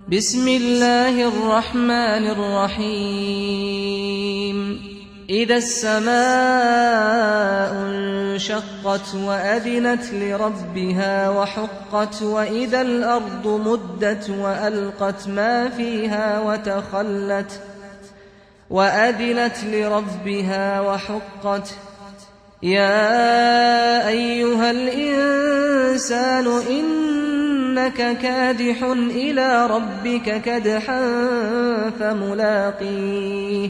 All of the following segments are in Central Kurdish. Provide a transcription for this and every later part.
بسم الله الرحمن الرحيم إذا السماء انشقت وأذنت لربها وحقت وإذا الأرض مدت وألقت ما فيها وتخلت وأذنت لربها وحقت يا أيها الإنسان إنك كادح إلى ربك كدحا فملاقيه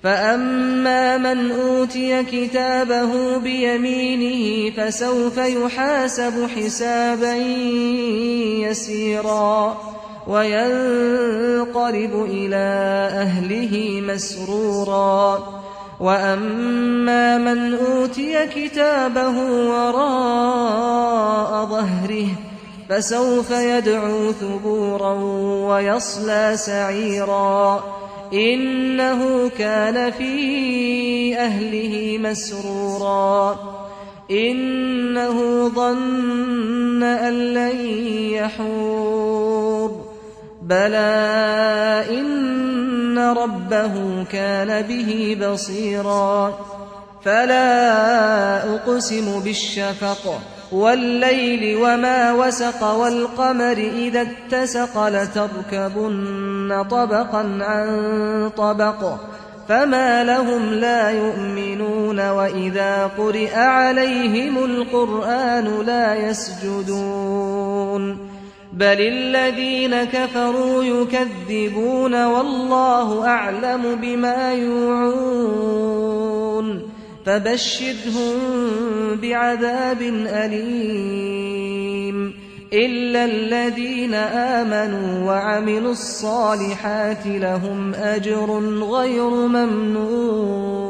فأما من أوتي كتابه بيمينه فسوف يحاسب حسابا يسيرا وينقلب إلى أهله مسرورا وأما من أوتي كتابه وراء ظهره فسوف يدعو ثبورا ويصلى سعيرا إنه كان في أهله مسرورا إنه ظن أن لن يحور بلى إن ربه كان به بصيرا فلا أقسم بالشفق والليل وما وسق والقمر إذا اتسق لتركبن طبقا عن طبق فما لهم لا يؤمنون وإذا قرئ عليهم القرآن لا يسجدون بل الذين كفروا يكذبون والله أعلم بما يوعون فبشرهم بعذاب أليم إلا الذين آمنوا وعملوا الصالحات لهم أجر غير ممنون.